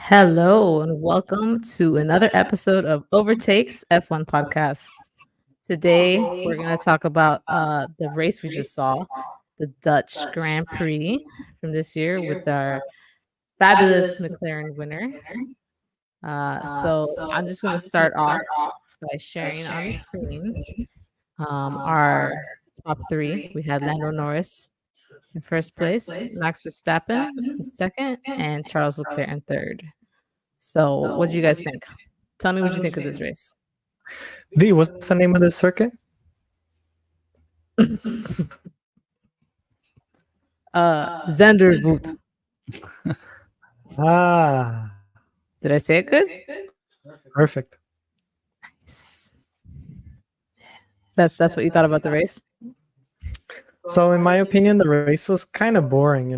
Hello and welcome to another episode of Overtakes F1 podcast. Today we're going to talk about the race we just saw, the Dutch Grand Prix from this year with our fabulous McLaren winner. So I'm just going to start off by sharing on the screen our top three. We had Lando Norris in first place, Max Verstappen in second, and Charles Leclerc in third. So, what do you guys think? Tell me what you think of this race. V, what's the name of this circuit? Zendervoet. Ah, Did I say it good? perfect. That's what you thought about the race? So, in my opinion, the race was kind of boring.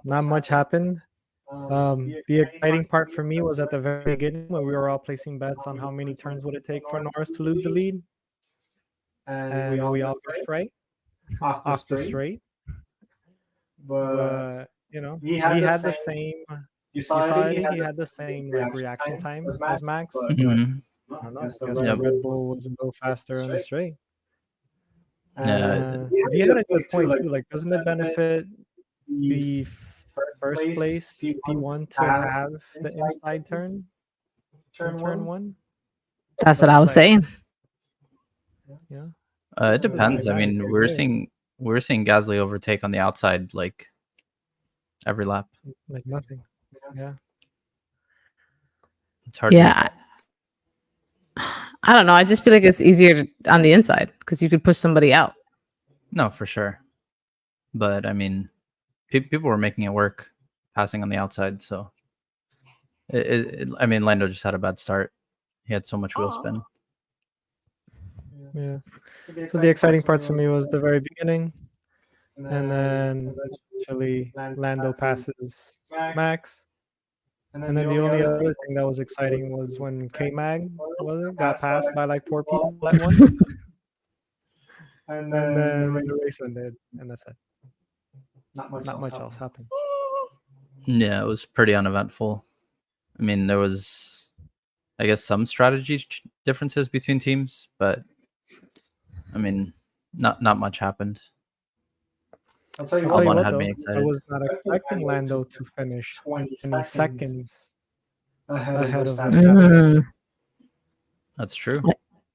Not much happened. The exciting part for me was at the very beginning when we were all placing bets on how many turns would it take for Norris to lose the lead, and we all guessed right off the straight. But he had the same. You saw it. He had the same like reaction time as Max. Mhm. I don't know. I guess the Red Bull was a little faster on the straight. Yeah. He had a good point too. Like, doesn't it benefit the first place P1 to have the inside turn in turn one? That's what I was saying. Yeah. It depends. I mean, we're seeing Gasly overtake on the outside like every lap. Like nothing. Yeah. It's hard. Yeah. I don't know. I just feel like it's easier on the inside because you could push somebody out. No, for sure. But I mean, people were making it work, passing on the outside. So, I mean, Lando just had a bad start. He had so much wheel spin. Yeah. So the exciting parts for me was the very beginning, and then eventually Lando passes Max. And then the only other thing that was exciting was when K-Mag got passed by like 4 people at once. And then the race ended, and that's it. Not much else happened. Yeah, it was pretty uneventful. I mean, there was, I guess, some strategy differences between teams, but I mean, not much happened. I'll tell you Albon what, had though, me I excited. was not expecting Lando to finish 20 seconds ahead of Verstappen. Mm. That's true.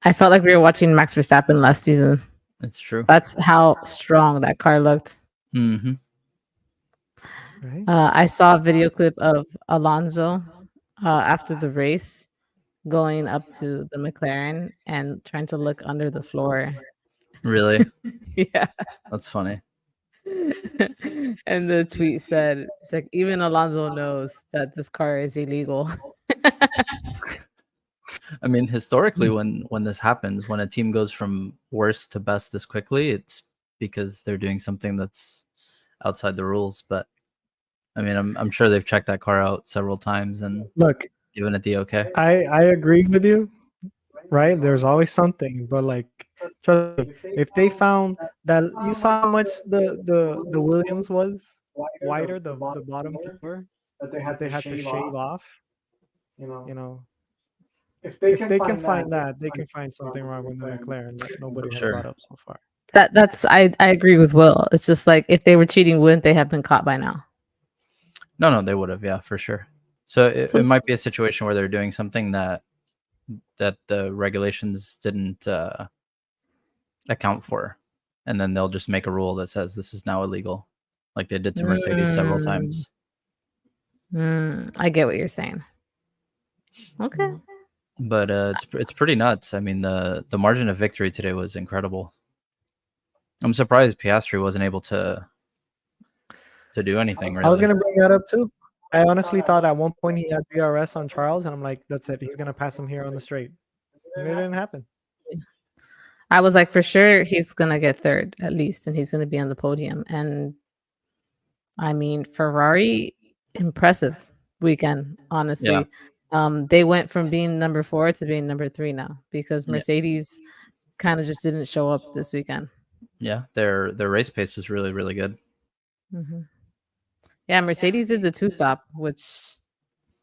I felt like we were watching Max Verstappen last season. It's true. That's how strong that car looked. Mm-hmm. Right? I saw a video clip of Alonso after the race going up to the McLaren and trying to look under the floor. Really? Yeah. That's funny. And the tweet said, it's like, even Alonso knows that this car is illegal. I mean, historically, when this happens, when a team goes from worst to best this quickly, it's because they're doing something that's outside the rules. But I mean, I'm sure they've checked that car out several times and Look, given it the okay. I agree with you, right? There's always something, but like, trust me, if they found that you saw how much the Williams was wider, the bottom floor that they had to shave off, if they can find that, they can find something wrong with the McLaren that nobody has Sure. brought up so far. That's I agree with Will. It's just like if they were cheating, wouldn't they have been caught by now? No, they would have, yeah, for sure. So it might be a situation where they're doing something that the regulations didn't account for, and then they'll just make a rule that says this is now illegal, like they did to Mercedes several times. I get what you're saying. Okay. But it's pretty nuts. I mean, the margin of victory today was incredible. I'm surprised Piastri wasn't able to do anything. Really. I was gonna bring that up too. I honestly thought at one point he had DRS on Charles, and I'm like, that's it. He's gonna pass him here on the straight. And it didn't happen. I was like, for sure, he's gonna get third at least, and he's gonna be on the podium. And I mean, Ferrari, impressive weekend, honestly. Yeah. They went from being number 4 to being number 3 now because Mercedes kind of just didn't show up this weekend. Yeah, their race pace was really, really good. Mm-hmm. Yeah, Mercedes did the 2-stop, which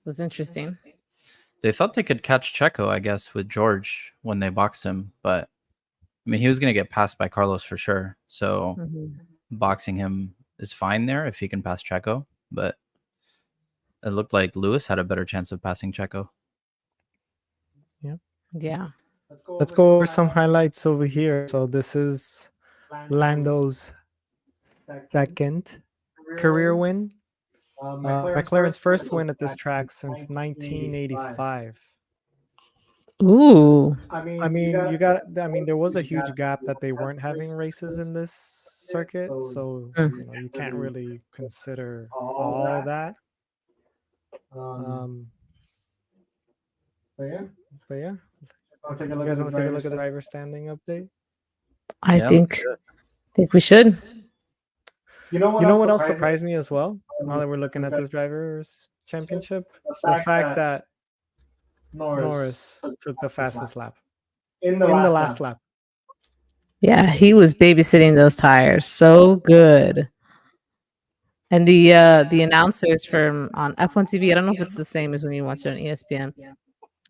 was interesting. They thought they could catch Checo, I guess, with George when they boxed him, but I mean, he was going to get passed by Carlos for sure. So Mhm. boxing him is fine there if he can pass Checo, but it looked like Lewis had a better chance of passing Checo. Yeah. Let's go over some highlights over here. So this is Lando's second career win. McLaren's first win at this track since 1985. Ooh. I mean, you got. I mean, there was a huge gap that they weren't having races in this circuit, so Mm. you can't really consider all that. Um, but yeah, you guys want to take a look at the driver standing update? I Yeah, think we should. You know what else surprised me as well? Now that we're looking at this drivers' championship, the fact that Norris took the fastest lap in the last lap. Yeah, he was babysitting those tires so good. And the announcers from on F1 TV, I don't know if it's the same as when you watch it on ESPN.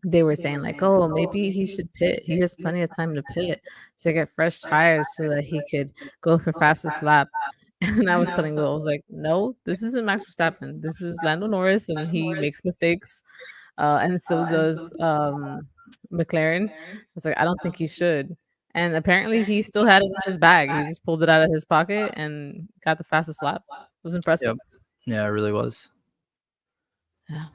They were saying like, "Oh, maybe he should pit. He has plenty of time to pit to get fresh tires so that he could go for fastest lap." And I was telling Will, I was like, "No, this isn't Max Verstappen. This is Lando Norris, and he makes mistakes, and so does McLaren." I was like, "I don't think he should." And apparently, he still had it in his bag. He just pulled it out of his pocket and got the fastest lap. It was impressive. Yep. Yeah, it really was. Yeah.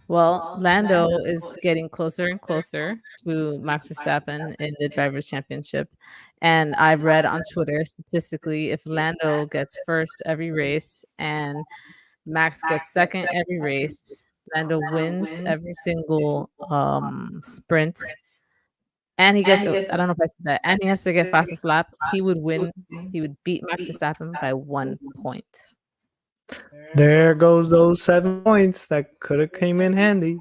Well, Lando is getting closer and closer to Max Verstappen in the Drivers' Championship. And I've read on Twitter statistically, if Lando gets first every race and Max gets second every race, Lando wins every single sprint. And he gets, I don't know if I said that, and he has to get fastest lap. He would win, he would beat Max Verstappen by 1 point. There goes those 7 points that could have came in handy.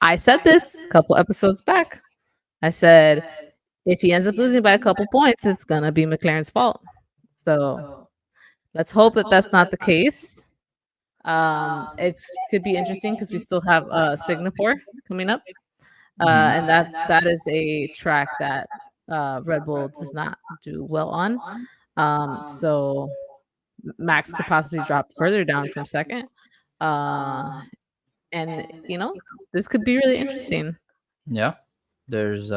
I said this a couple episodes back. I said, if he ends up losing by a couple points, it's going to be McLaren's fault. So let's hope that that's not the case. It could be interesting because we still have Singapore coming up. And that is a track that Red Bull does not do well on. So Max could possibly drop further down from second. And this could be really interesting. Yeah. There's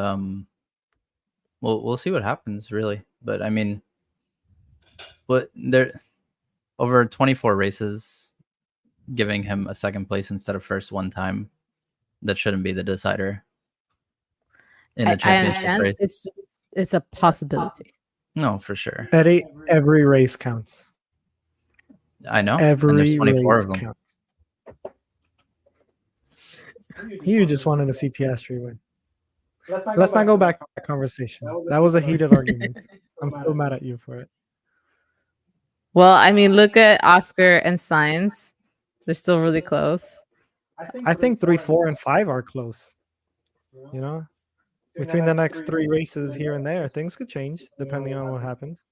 we'll see what happens really. But I mean, what there over 24 races, giving him a second place instead of first one time, that shouldn't be the decider in a I championship understand race. it's a possibility. No, for sure. Eddie, every race counts. I know. And there's Every 24 race of them. counts. You just wanted to see Piastri win. Let's not go back to that conversation. That was a heated argument. I'm still mad at you for it. Well, I mean, look at Oscar and Sainz. They're still really close. I think 3, 4, and 5 are close. You know, between the next 3 races here and there, things could change depending on what happens.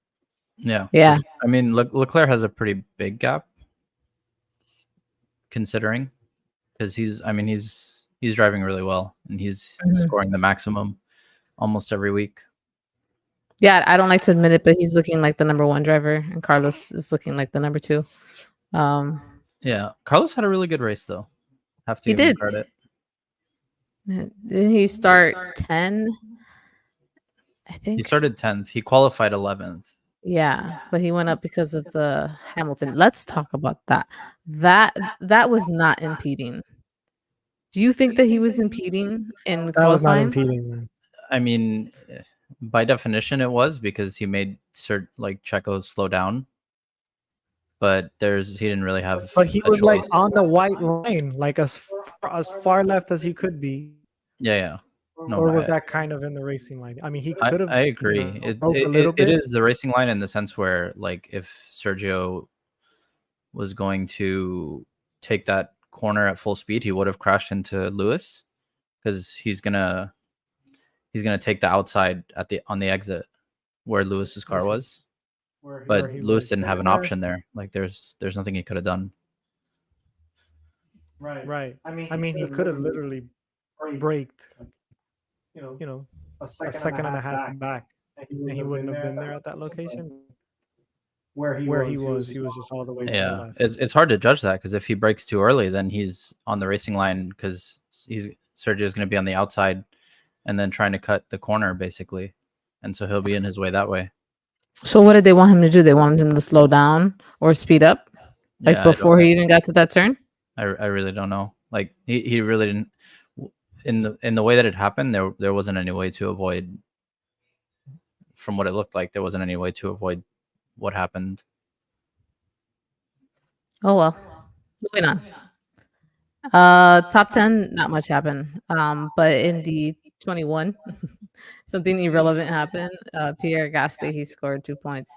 Yeah. Yeah. I mean, Leclerc has a pretty big gap, considering, because he's driving really well and he's scoring the maximum almost every week. Yeah, I don't like to admit it, but he's looking like the number 1 driver, and Carlos is looking like the number 2. Yeah, Carlos had a really good race though. Have to He give him did. credit. Didn't he start 10? I think He started 10th. He qualified 11th. Yeah, but he went up because of the Hamilton. Let's talk about that. That was not impeding. Do you think that he was impeding in That was not qualifying? impeding, man. I mean, by definition, it was because he made Checo slow down. But he didn't really have. But he a was like choice. on the white line, like as far left as he could be. Yeah. No, or was that kind of in the racing line? I mean, he could have. I agree. Broke a little bit. It is the racing line in the sense where, like, if Sergio was going to take that corner at full speed, he would have crashed into Lewis because he's gonna take the outside on the exit where Lewis's car was. But Lewis didn't have an option there. Like, there's nothing he could have done. Right. I mean, he could have literally braked, you know, a second and a half back, and he wouldn't have been there at that location. Where he was just all the way to the Yeah, left. it's hard to judge that because if he breaks too early, then he's on the racing line because Sergio's going to be on the outside and then trying to cut the corner basically, and so he'll be in his way that way. So what did they want him to do? They wanted him to slow down or speed up, like Yeah, before he even got to that turn. I really don't know. Like he really didn't in the way that it happened. There wasn't any way to avoid. From what it looked like, there wasn't any way to avoid what happened. Oh well, moving on. Top 10, not much happened. But in the 21, something irrelevant happened. Pierre Gasly, he scored 2 points,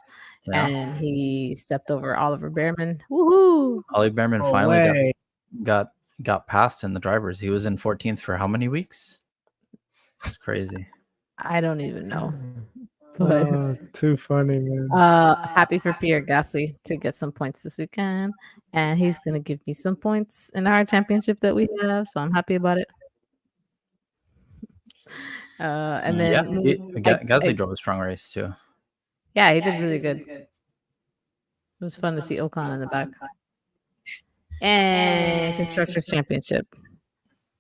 Yeah. and he stepped over Oliver Behrman. Woohoo! Ollie Behrman No finally way. got passed in the drivers. He was in 14th for how many weeks? It's crazy. I don't even know. But Oh, too funny, man. happy for Pierre Gasly to get some points this weekend, and he's gonna give me some points in our championship that we have, so I'm happy about it. And Yeah, then Gasly drove a strong race too. yeah, he did really good. It was fun to see Ocon in the back. And Constructors Championship.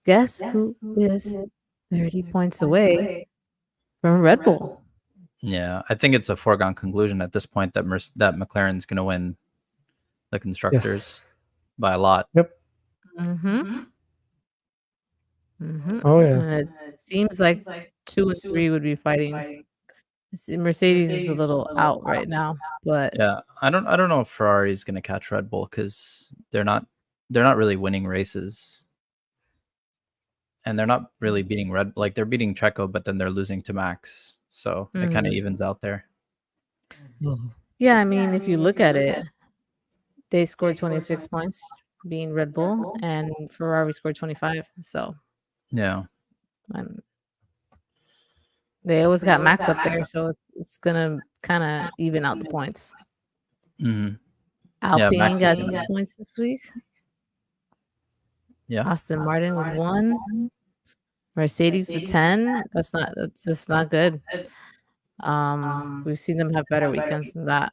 Guess who is 30 points away from Red Bull? Yeah, I think it's a foregone conclusion at this point that that McLaren's going to win the constructors Yes. by a lot. Yep. Mm-hmm. Oh yeah. And it seems like 2 and 3 would be fighting. Mercedes is a little out right now, but Yeah, I don't know if Ferrari's going to catch Red Bull because they're not really winning races, and they're not really beating they're beating Checo, but then they're losing to Max, so it kind of evens out there. yeah, I mean, if you look at it, they scored 26 points being Red Bull, and Ferrari scored 25. So yeah, they always got Max up there, so it's gonna kind of even out the points. mm-hmm. Alpine Max got 2 points this week. Yeah, Aston Martin with 1. Mercedes with 10. That's just not good. We've seen them have better weekends than that.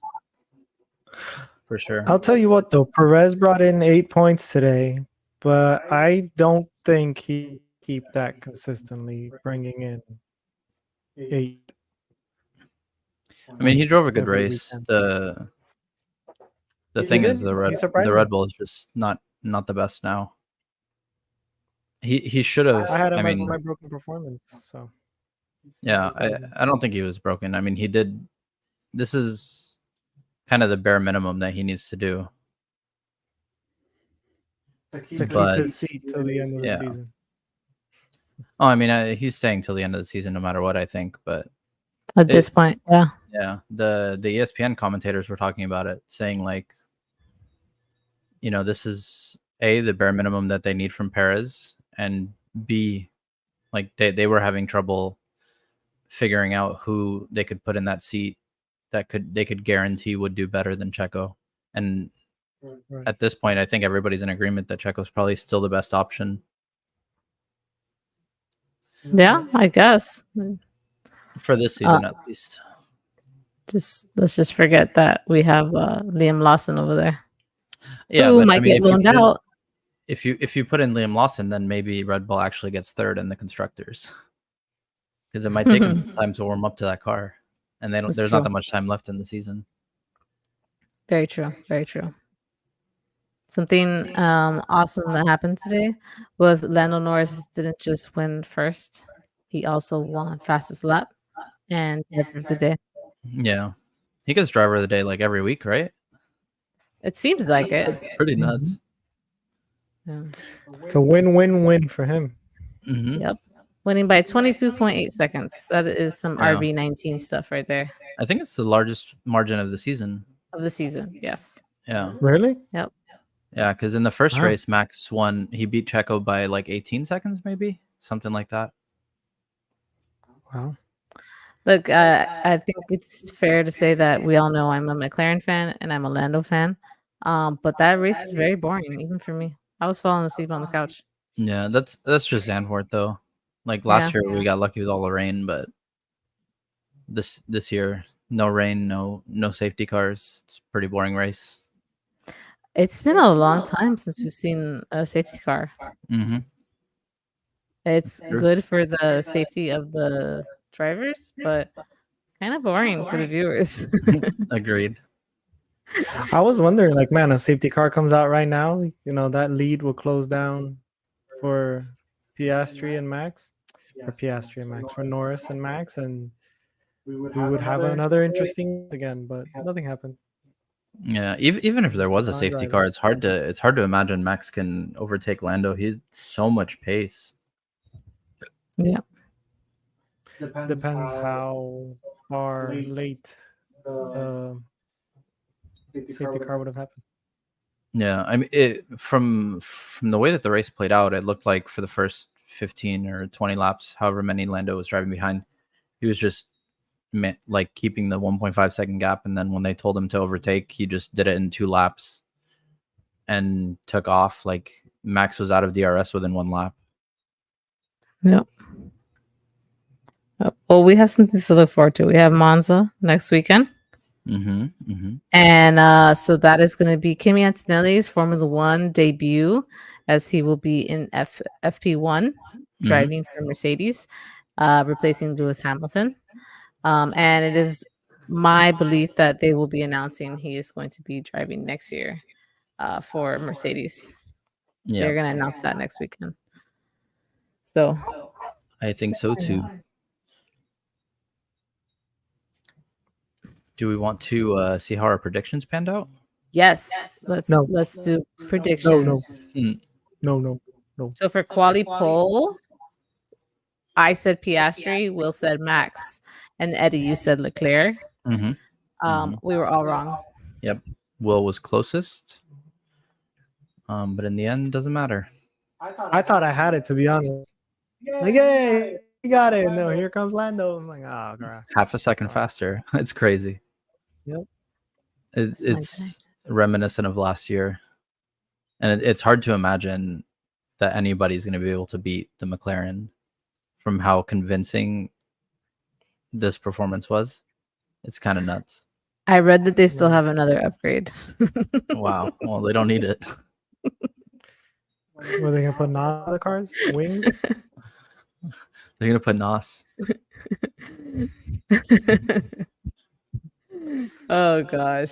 for sure. I'll tell you what though, Perez brought in 8 points today, but I don't think he keep that consistently, bringing in 8. I mean, he drove a good every race. weekend. The thing is, did. the He surprised Red me. Bull is just not the best now. He should have. I had him I mean, my broken performance, so yeah, I don't think he was broken. I mean, he did. This is kind of the bare minimum that he needs to do. to keep But- his seat till the end of the yeah. season. Oh, I mean, he's staying till the end of the season, no matter what. I think, but At this point, yeah. yeah, the ESPN commentators were talking about it, saying like, this is the bare minimum that they need from Perez, and B, like they were having trouble figuring out who they could put in that seat that they could guarantee would do better than Checo. And Right. at this point, I think everybody's in agreement that Checo's probably still the best option Yeah, I guess. for this season, at least. Let's just forget that we have Liam Lawson over there. Yeah, Who but might get loaned out. If you put in Liam Lawson, then maybe Red Bull actually gets third in the constructors, because it might take them some time to warm up to that car, and That's there's true. not that much time left in the season. Very true. Very true. Something awesome that happened today was Lando Norris didn't just win first; he also won fastest lap and driver of the day. Yeah, he gets driver of the day like every week, right? It seems like it. It's pretty nuts. Yeah. It's a win-win-win for him. Mm-hmm. Yep. Winning by 22.8 seconds. That is some Yeah. RB19 stuff right there I think it's the largest margin of the season. of the season. Yes. Yeah, Really? yeah, because in the first Wow. race, Max won. He beat Checo by like 18 seconds, maybe something like that. Wow. Look, I think it's fair to say that we all know I'm a McLaren fan and I'm a Lando fan. But that race is very boring, even for me. I was falling asleep on the couch. Yeah, that's just Zandvoort though. Like Yeah. last year we got lucky with all the rain, but this year no rain, no safety cars. It's a pretty boring race. It's been a long time since we've seen a safety car. Mm-hmm. It's True. good for the safety of the drivers, but kind of boring for the viewers. Agreed. I was wondering, like, man, a safety car comes out right now. That lead will close down for Piastri and Max, for Norris and Max, and we would have another interesting again. But nothing happened. Yeah, even if there was a on safety driving. car, it's hard to imagine Max can overtake Lando. He had so much pace. Yeah. Depends how far late the safety car would have happened. Yeah, I mean, from the way that the race played out, it looked like for the first 15 or 20 laps, however many Lando was driving behind, he was just like keeping the 1.5-second gap, and then when they told him to overtake, he just did it in 2 laps and took off. Like Max was out of DRS within 1 lap. Yep. Well, we have something to look forward to. We have Monza next weekend. Mm-hmm. Mm-hmm. And so that is going to be Kimi Antonelli's Formula One debut, as he will be in FP1 driving for Mercedes, replacing Lewis Hamilton. And it is my belief that they will be announcing he is going to be driving next year for Mercedes. Yeah, They're going to announce that next weekend. So I think so too. Do we want to see how our predictions panned out? yes, let's No. do predictions. No. So for quali pole, I said Piastri, Will said Max, and Eddie, you said Leclerc. Mm-hmm. We were all wrong. Yep. Will was closest. But in the end, doesn't matter. I thought I had it, to be honest. Like, yay, you got it. No, here comes Lando. I'm like, oh, crap. Half a second faster. It's crazy. Yep. It's reminiscent of last year. And it's hard to imagine that anybody's going to be able to beat the McLaren from how convincing this performance was. It's kind of nuts. I read that they still have another upgrade. Wow. Well, they don't need it. Were they going to put on the cars? Wings? They're going to put NOS. Oh gosh.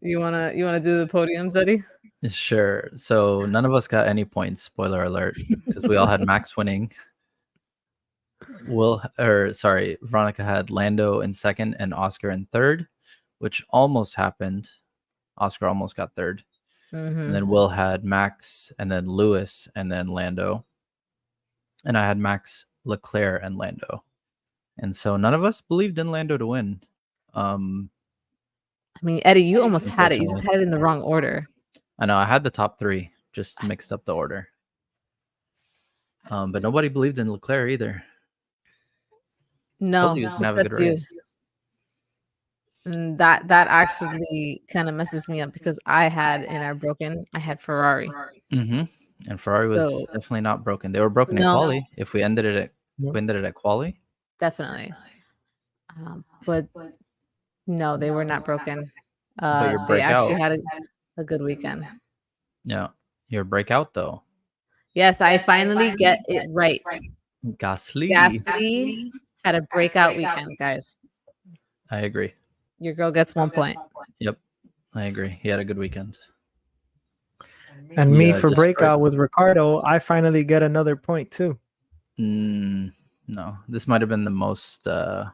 You wanna do the podiums, Eddie? Sure. So none of us got any points, spoiler alert, because we all had Max winning. Veronica had Lando in second and Oscar in third, which almost happened. Oscar almost got third. And then Will had Max and then Lewis and then Lando. And I had Max, Leclerc, and Lando. And so none of us believed in Lando to win. I mean, Eddie, you almost had it. You just had it in the wrong order. I know I had the top 3, just mixed up the order. But nobody believed in Leclerc either. No, Told you he was gonna have a good except you. race. And that actually kind of messes me up because I had Ferrari. Mm-hmm. And Ferrari was definitely not broken. They were broken in quali. If we ended it at quali, definitely. But no, they were not broken. But your They breakout. actually had a good weekend. Yeah, your breakout though. Yes, I finally get it right. Gasly had a breakout weekend, guys. I agree. Your girl gets 1 point. Yep, I agree. He had a good weekend. And me for breakout with Ricardo, I finally get another point too. No, this might have been the most Darn.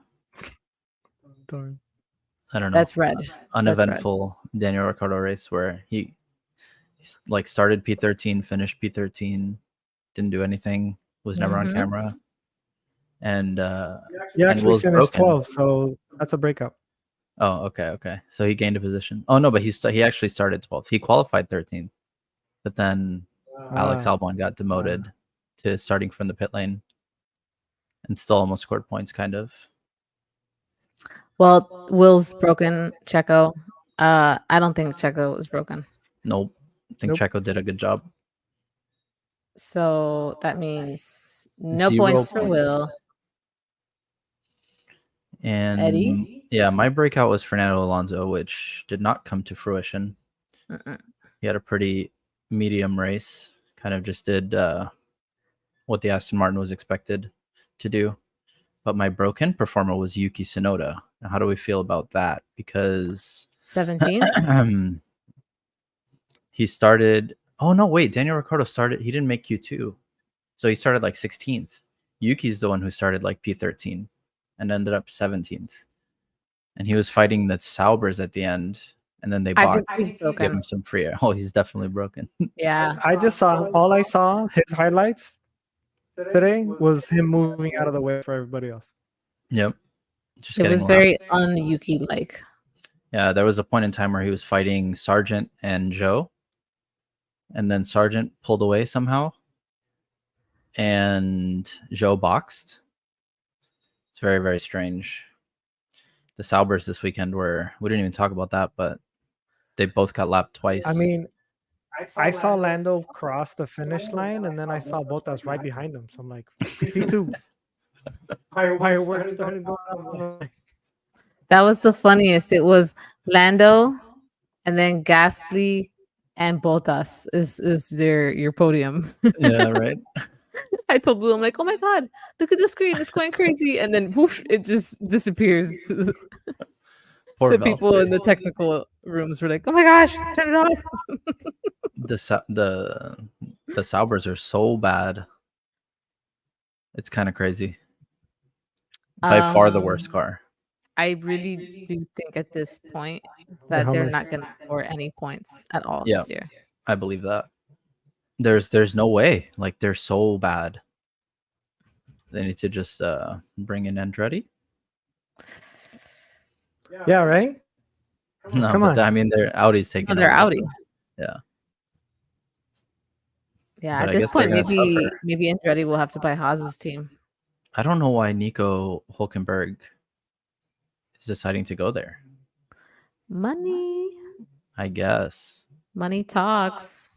I don't know. That's red. Uneventful Daniel Ricciardo race where he like started P13, finished P13, didn't do anything, was never on camera. And he actually finished 12, so that's a breakout. Oh, okay. So he gained a position. Oh no, but he actually started 12th. He qualified 13th, but then Alex Albon got demoted to starting from the pit lane, and still almost scored points, kind of. Well, Will's broken. Checo. I don't think Checo was broken. Nope. I think Checo did a good job. So that means no 0 points for points. Will. And Eddie? yeah, my breakout was Fernando Alonso, which did not come to fruition. Mm-mm. He had a pretty medium race, kind of just did what the Aston Martin was expected to do. But my broken performer was Yuki Tsunoda. Now, how do we feel about that? Because 17th. he started. Oh no, wait, Daniel Ricciardo started. He didn't make Q2, so he started like 16th. Yuki's the one who started like P13 and ended up 17th. And he was fighting the Saubers at the end, and then they I bought think he's give broken. him some free air. Oh, he's definitely broken. Yeah. I saw his highlights today was him moving out of the way for everybody else. Yep. Just It getting was lapped. very un-Yuki like. Yeah, there was a point in time where he was fighting Sargent and Joe, and then Sargent pulled away somehow, and Joe boxed. It's very, very strange. The Saubers this weekend we didn't even talk about that, but they both got lapped twice. I mean, I saw Lando cross the finish line, and then I saw Bottas right behind him. So I'm like, P2. Fireworks started going off. That was the funniest. It was Lando and then Gasly and Bottas is your podium. Yeah, right. I told Will, I'm like, oh my god, look at the screen, it's going crazy, and then whoosh, it just disappears. Poor The people in the technical rooms were like, oh my gosh, turn it off. the Saubers are so bad. It's kind of crazy. By far the worst car. I really do think at this point that they're not going to score any points at all Yeah. this year. I believe that. There's no way. Like, they're so bad. They need to just bring in Andretti. Yeah, right? No, Come but on. I mean, their Audi's taking. No, they're over, Audi. so, yeah. Yeah, But at I this guess they're point, gonna maybe Andretti will have to buy Haas's team. I don't know why Nico Hulkenberg is deciding to go there. Money. I guess. Money talks.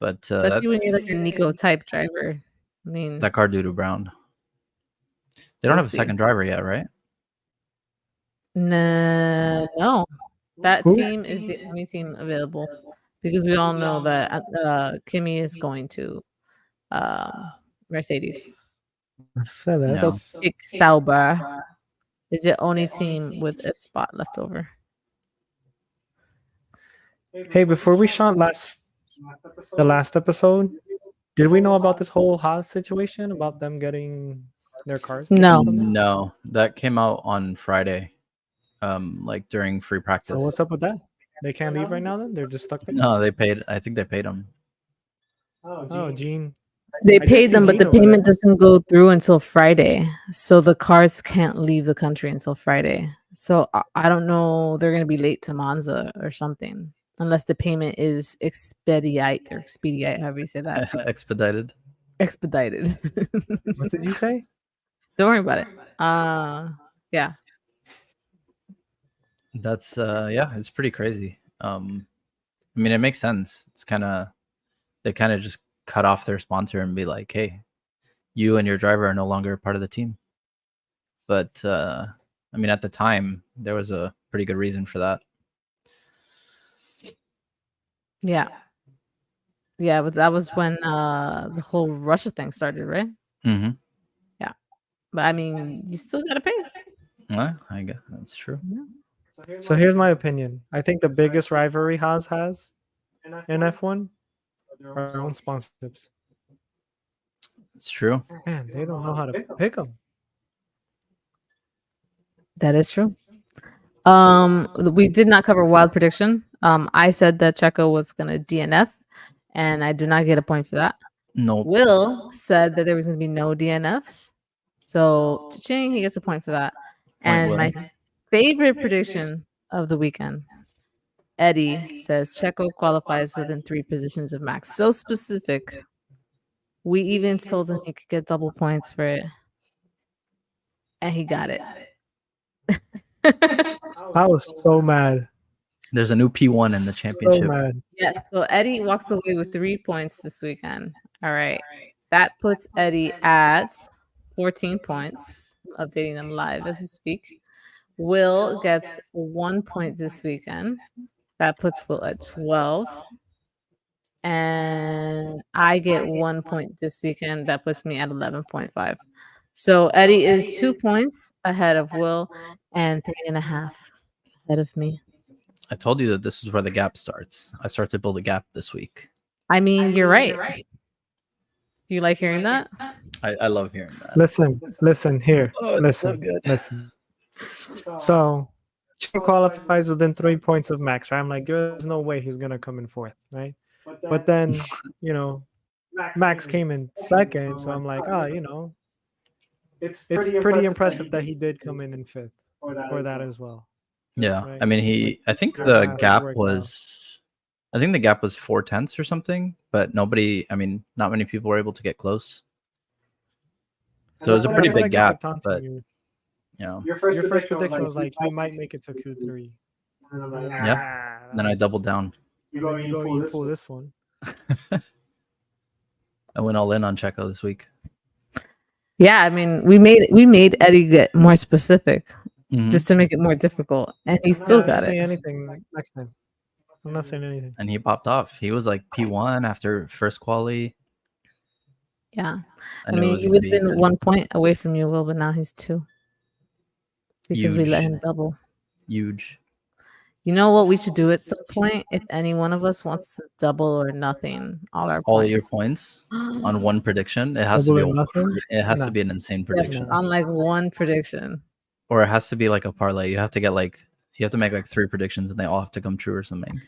But especially when you're like a Nico type driver. I mean, that car due to Brown. They don't We'll have a see. second driver yet, right? no. That Who? team is the only team available because we all know that Kimi is going to Mercedes. Say that. No. So Pick Sauber is the only team with a spot left over. Hey, before we shot the last episode, did we know about this whole Haas situation about them getting their cars? taken No. from them? No, that came out on Friday, like during free practice. So what's up with that? They can't leave right now. Then they're just stuck there. No, they paid. I think they paid them. Oh, Gene. They I did paid see them, but the Gene over there. payment doesn't go through until Friday. So the cars can't leave the country until Friday. So I don't know. They're going to be late to Monza or something, unless the payment is expedite, however you say that. Expedited. Expedited. What did you say? Don't worry about it. Yeah. That's yeah, it's pretty crazy. I mean, it makes sense. It's they kind of just cut off their sponsor and be like, hey, you and your driver are no longer part of the team. But I mean, at the time, there was a pretty good reason for that. Yeah. Yeah, but that was when the whole Russia thing started, right? Mm-hmm. Yeah. But I mean, you still gotta pay. I guess that's true. So here's my opinion. I think the biggest rivalry Haas has in F1 are their own sponsorships. It's true. Man, they don't know how to pick them. That is true. We did not cover wild prediction. I said that Checo was gonna DNF, and I do not get a point for that. Nope. Will said that there was gonna be no DNFs, so cha-ching, he gets a point for that. And Will. my favorite prediction of the weekend, Eddie says Checo qualifies within 3 positions of Max. So specific. We even told him he could get double points for it, and he got it. I was so mad. There's a new P1 in the So championship. mad. Yes. So Eddie walks away with 3 points this weekend. All right. That puts Eddie at 14 points. Updating them live as we speak. Will gets 1 point this weekend. That puts Will at 12. And I get 1 point this weekend. That puts me at 11.5. So Eddie is 2 points ahead of Will and 3.5 ahead of me. I told you that this is where the gap starts. I start to build a gap this week. I mean, you're right. Do you like hearing that? I love hearing that. Listen here. Oh, it's so good. Listen. So Chi qualifies within 3 points of Max, right? I'm like, there's no way he's gonna come in fourth, right? But then, Max came in second, so I'm like, it's pretty impressive that he did come in fifth for that as well. Yeah, Right. I mean, I think That the math gap worked was, I think the gap was 4/10 or something, but not many people were able to get close. So it was a That's pretty what I big got for gap, taunting but you. Your Your first prediction was like he might make it to Q3. And I'm like, Yeah. Then I doubled down. You pull this one. I went all in on Checo this week. Yeah, I mean, we made Eddie get more specific Mhm. just to make it more difficult, and he still I'm not got saying it. anything next time. I'm not saying anything. And he popped off. He was like P1 after first quali. Yeah, I I knew it mean, was he gonna would be have been good. 1 point away from you, Will, but now he's 2 because we let Huge. him double. Huge. You know what we should do at some point? If any one of us wants to double or nothing, all our All your points. points on one prediction. It has to Double be or nothing? it has No. to be an insane Yes, prediction. on like one prediction. Or it has to be like a parlay. You have to make like 3 predictions and they all have to come true or something.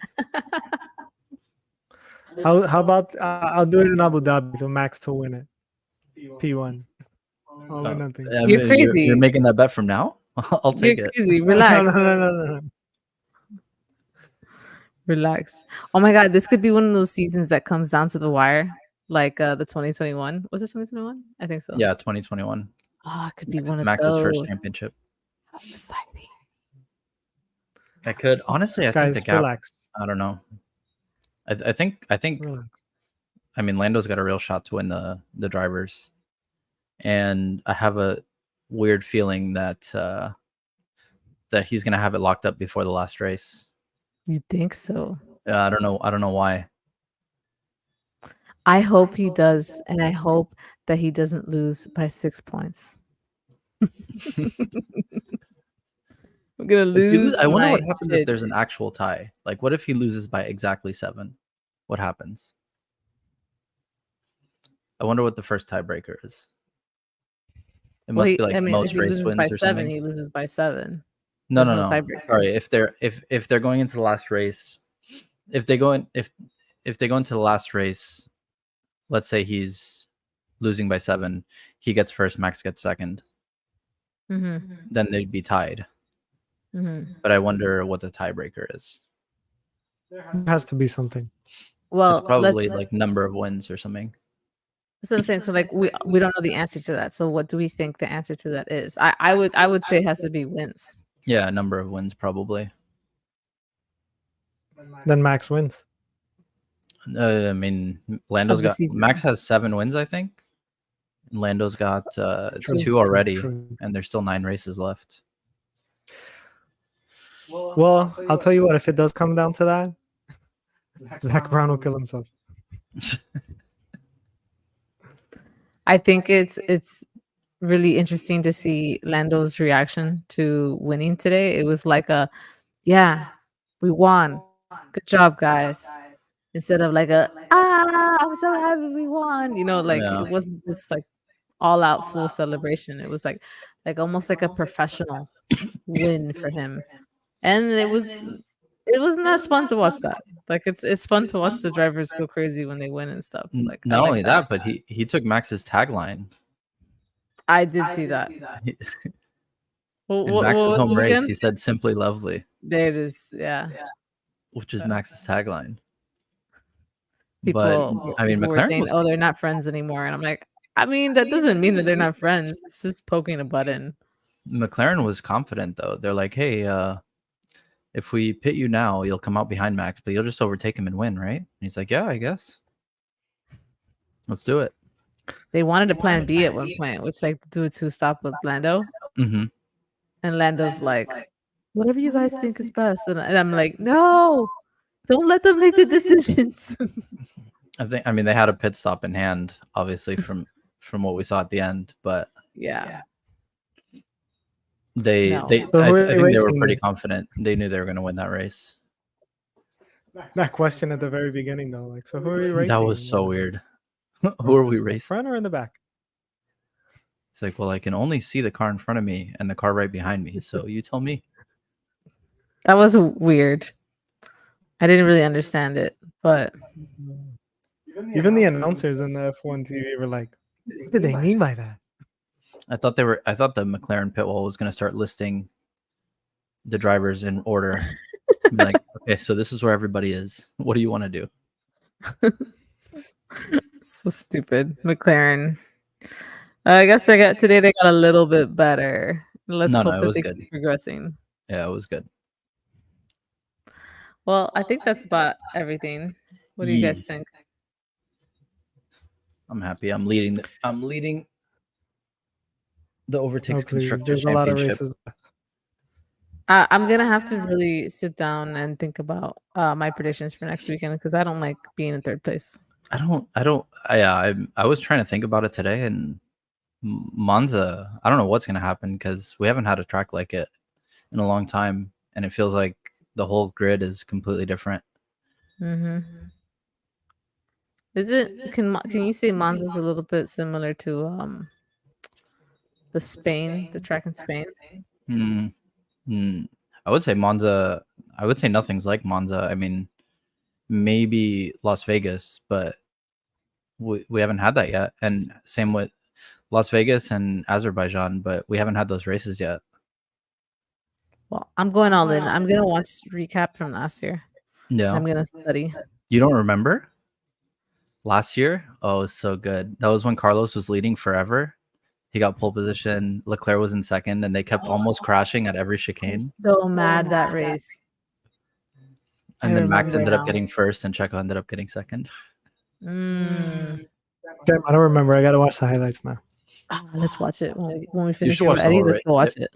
How about I'll do it in Abu Dhabi so Max to win it. P1. All or nothing. I You're mean, crazy. You're making that bet from now? I'll take You're it. crazy. No, Relax. no. Relax. Oh my god, this could be one of those seasons that comes down to the wire, like the 2021. Was it 2021? I think so. Yeah, 2021. Oh, it could be one of Max's first those. championship. How exciting. I could honestly. I think Guys, the gap. relax. I don't know. I think. Relax. I mean, Lando's got a real shot to win the drivers, and I have a weird feeling that that he's gonna have it locked up before the last race. You think so? I don't know. I don't know why. I hope he does, and I hope that he doesn't lose by 6 points. I'm gonna lose. I wonder my what happens shit. if there's an actual tie. Like, what if he loses by exactly 7? What happens? I wonder what the first tiebreaker is. It Well, must be like I mean, if most he race loses wins by or 7, something. he loses by 7. No, There's no, no no. tiebreaker. Sorry, if they're going into the last race, if they go into the last race, let's say he's losing by 7, he gets first, Max gets second, Mm-hmm. then they'd be tied. Mm-hmm. But I wonder what the tiebreaker is. There has to be something. Well, It's probably let's, like number of wins or something. that's what I'm saying. So, like, we don't know the answer to that. So, what do we think the answer to that is? I would say it has to be wins. Yeah, number of wins probably. Then Max wins. I mean, Lando's Of the got season. Max has 7 wins, I think. And Lando's got True, 2 already, true. and there's still 9 races left. Well, I'll tell you what, if it does come down to that, Zach Brown will kill himself. I think it's really interesting to see Lando's reaction to winning today. It was like yeah, we won. Good job, guys. Instead of like I'm so happy we won. Yeah. It wasn't this like all out full celebration. It was like almost like a professional win for him. And it wasn't as fun to watch that. Like it's fun to watch the drivers go crazy when they win and stuff. Like I Not like only that, but he took Max's tagline. I did see that. In What Max's was home it race, again? he said "Simply Lovely," There it is. Yeah. which is Max's tagline. People, But I mean, people were McLaren saying, was, "Oh, they're not friends anymore," and I'm like, I mean, that doesn't mean that they're not friends. It's just poking a button. McLaren was confident though. They're like, "Hey, if we pit you now, you'll come out behind Max, but you'll just overtake him and win, right? And he's like, yeah, I guess. Let's do it. They wanted a plan B at one point, which like do a two stop with Lando, Mm-hmm. and Lando's like, whatever you guys think is best, and I'm like, no, don't let them make the decisions. I mean, they had a pit stop in hand, obviously from what we saw at the end, but Yeah. they No. they So I, who I are they think they were racing pretty then? confident. They knew they were going to win that race. That question at the very beginning though, like, so who are you racing? That was so weird. Who are we racing? Front or in the back? It's like, well, I can only see the car in front of me and the car right behind me. So you tell me. That was weird. I didn't really understand it, but Even the announcers in the F1 TV were like, what did they mean by that? I thought the McLaren pit wall was going to start listing the drivers in order. Be like, okay, so this is where everybody is. What do you want to do? so stupid. McLaren. I guess they got a little bit better. Let's No, hope it that was they good. keep progressing. Yeah, it was good. Well, I think that's about everything. What do you guys think? I'm happy. I'm leading the Overtakes Oh, please. Constructors There's a lot of Championship. races left. I'm gonna have to really sit down and think about my predictions for next weekend because I don't like being in third place. I was trying to think about it today, and Monza, I don't know what's going to happen because we haven't had a track like it in a long time, and it feels like the whole grid is completely different. Mm-hmm. Is it? Can you say Monza's a little bit similar to the track in Spain? I would say Monza. I would say nothing's like Monza. I mean, maybe Las Vegas, but we haven't had that yet. And same with Las Vegas and Azerbaijan, but we haven't had those races yet. Well, I'm going all in. I'm gonna watch recap from last year. Yeah, I'm gonna study. You don't remember last year? Oh, it was so good. That was when Carlos was leading forever. He got pole position. Leclerc was in second, and they kept almost crashing at every I'm chicane. so mad that race. And then Max ended up now. getting first, and Checo ended up getting second. Mm. Damn, I don't remember. I gotta watch the highlights now. Let's watch it when we finish should it watch with the Eddie. whole Let's race. go watch it.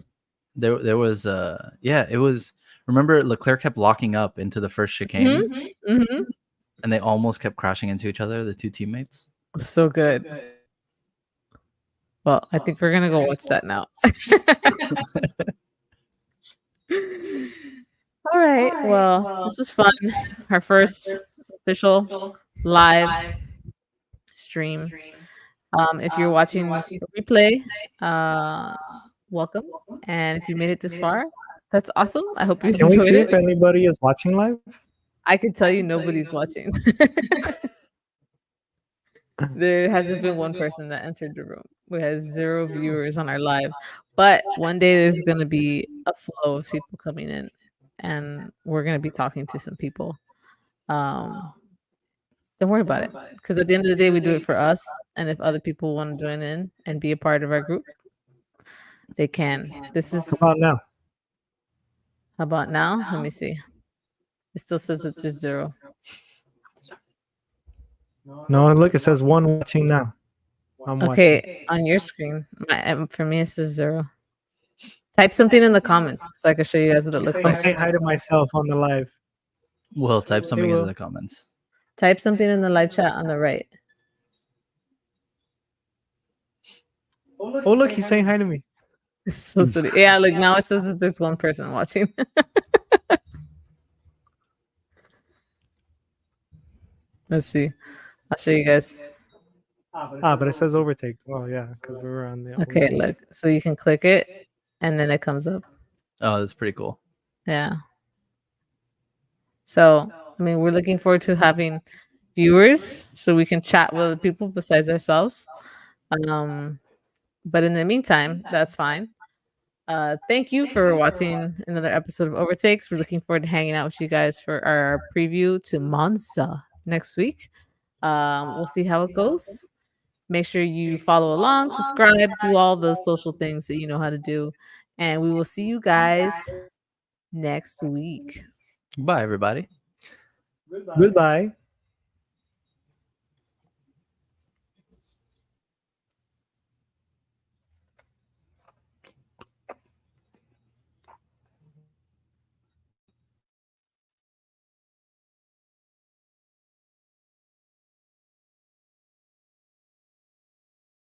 There was it was. Remember, Leclerc kept locking up into the first chicane, Mm-hmm. and they almost kept crashing into each other, the two teammates. So good. Well, I think we're gonna go watch that now. All right. Well, this was fun. Our first official live stream. If you're watching replay, welcome. And if you made it this far, that's awesome. I hope you Can we enjoyed see it. if anybody is watching live? I can tell you nobody's watching. There hasn't been one person that entered the room. We have 0 viewers on our live. But one day there's going to be a flow of people coming in, and we're going to be talking to some people. Don't worry about it, because at the end of the day, we do it for us. And if other people want to join in and be a part of our group, they can. This is How about now? How about now? Let me see. It still says that there's 0. No, look, it says 1 watching now. I'm watching. Okay, on your screen. For me, it says 0. Type something in the comments so I can show you guys what it looks I'm like. saying hi to myself on the live. Will, type something Will. into the comments. Type something in the live chat on the right. Oh, look, he's saying hi to me. It's so silly. Yeah, like now it says that there's one person watching. Let's see. I'll show you guys. But it says overtake. Well, yeah, because we were on the. Okay, look. So you can click it and then it comes up. Oh, that's pretty cool. Yeah. So, I mean, we're looking forward to having viewers so we can chat with other people besides ourselves. But in the meantime, that's fine. Thank you for watching another episode of Overtakes. We're looking forward to hanging out with you guys for our preview to Monza next week. We'll see how it goes. Make sure you follow along, subscribe, do all the social things that you know how to do. And we will see you guys next week. Bye, everybody. Goodbye.